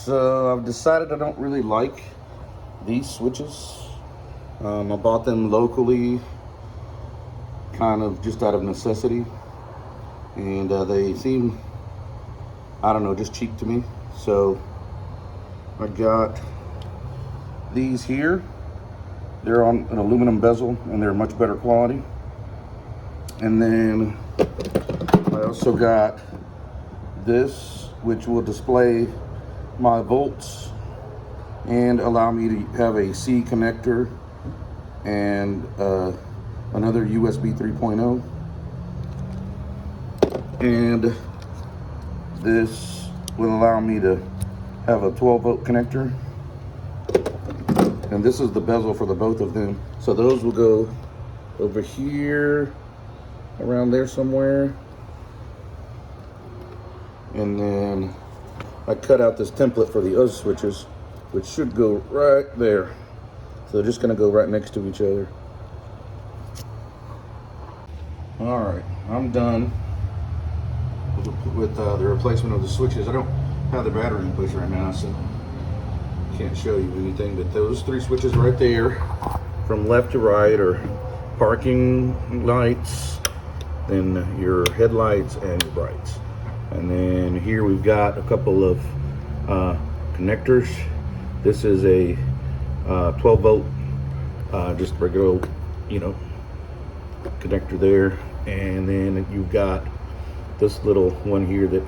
So I've decided I don't really like these switches. I bought them locally, kind of just out of necessity, and they seem, I don't know, just cheap to me. So I got these here. They're on an aluminum bezel and they're much better quality. And then I also got this, which will display my volts and allow me to have a C connector and another USB 3.0. And this will allow me to have a 12-volt connector. And this is the bezel for the both of them. So those will go over here, around there somewhere. And then I cut out this template for the other switches, which should go right there. So they're just gonna go right next to each other. All right, I'm done with the replacement of the switches. I don't have the battery in place right now, so can't show you anything, but those three switches right there, from left to right, are parking lights, then your headlights and your brights. And then here we've got a couple of connectors. This is a 12 volt, just regular, connector there. And then you've got this little one here that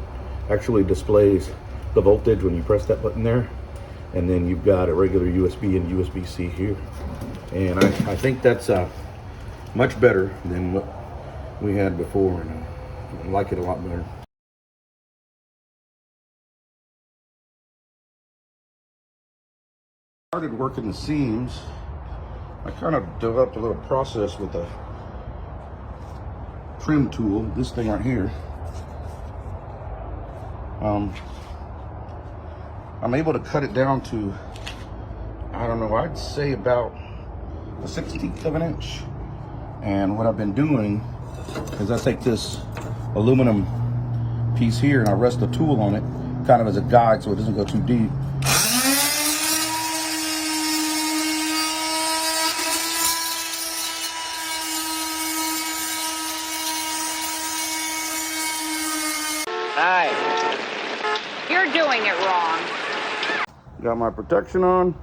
actually displays the voltage when you press that button there. And then you've got a regular USB and USB-C here. And I think that's much better than what we had before, and I like it a lot better. Started working the seams. I kind of developed a little process with a trim tool, this thing right here. I'm able to cut it down to, I don't know, I'd say about a 1/16 of an inch. And what I've been doing is I take this aluminum piece here and I rest the tool on it, kind of as a guide so it doesn't go too deep. Hi. You're doing it wrong. Got my protection on.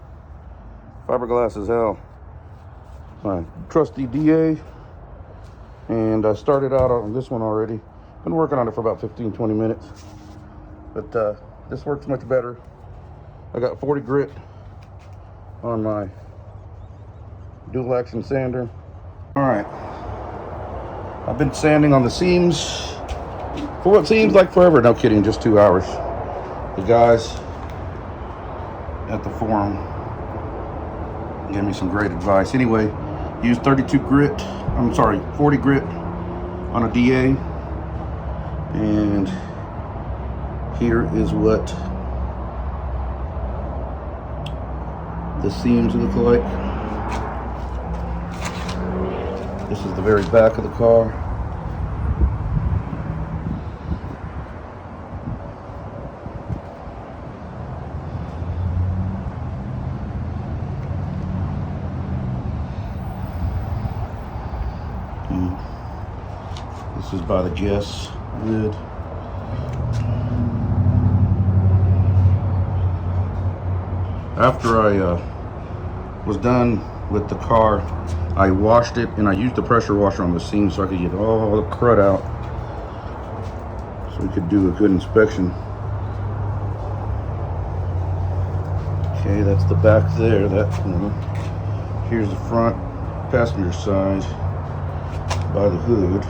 Fiberglass as hell. My trusty DA. And I started out on this one already. Been working on it for about 15-20 minutes. But this works much better. I got 40 grit on my dual action sander. All right. I've been sanding on the seams for what seems like forever. No kidding, just 2 hours. The guys at the forum gave me some great advice. Anyway, use 40 grit on a DA. And here is what the seams look like. This is the very back of the car. This is by the Jess lid. After I was done with the car, I washed it and I used the pressure washer on the seam so I could get all the crud out, so we could do a good inspection. Okay, that's the back there. Here's the front passenger side by the hood.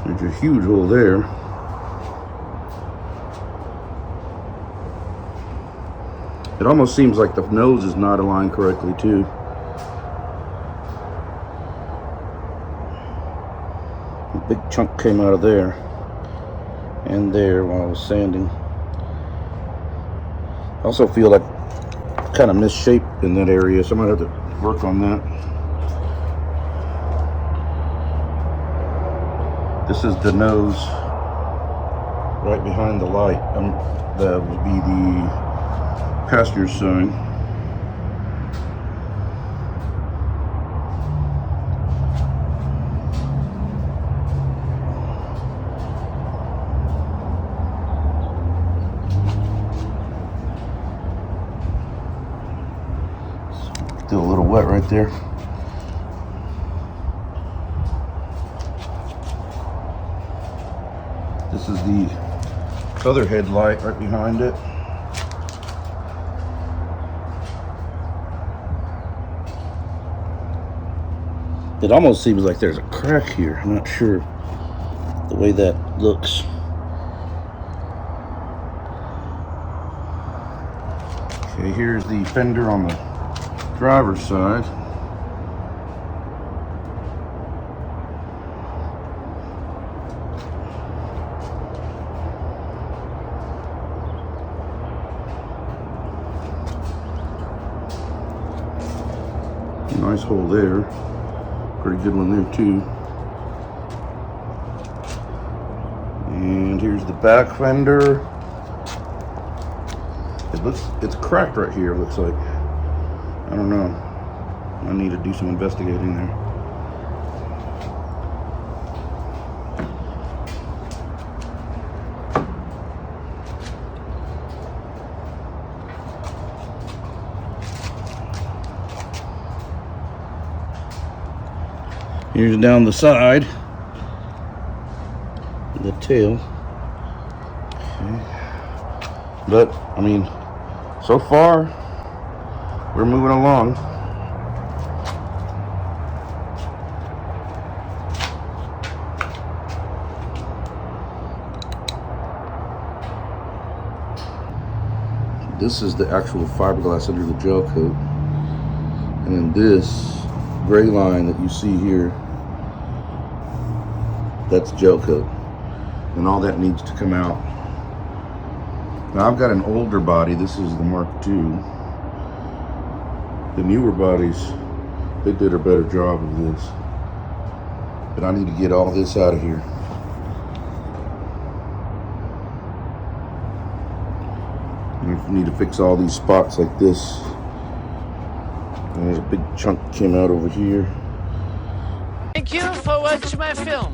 There's a huge hole there. It almost seems like the nose is not aligned correctly too. A big chunk came out of there and there while I was sanding. I also feel like kind of misshaped in that area, so I might have to work on that. This is the nose right behind the light. That would be the passenger sign. Still a little wet right there. This is the other headlight right behind it. It almost seems like there's a crack here. I'm not sure the way that looks. Okay, here's the fender on the driver's side. Nice hole there. Pretty good one there too. And here's the back fender. It's cracked right here, looks like. I don't know. I need to do some investigating there. Here's down the side, the tail. Okay. But, I mean, so far, we're moving along. This is the actual fiberglass under the gel coat. And then this gray line that you see here, that's gel coat. And all that needs to come out. Now I've got an older body. This is the Mark II. The newer bodies, they did a better job of this. But I need to get all this out of here. I need to fix all these spots like this. And there's a big chunk came out over here. Thank you for watching my film.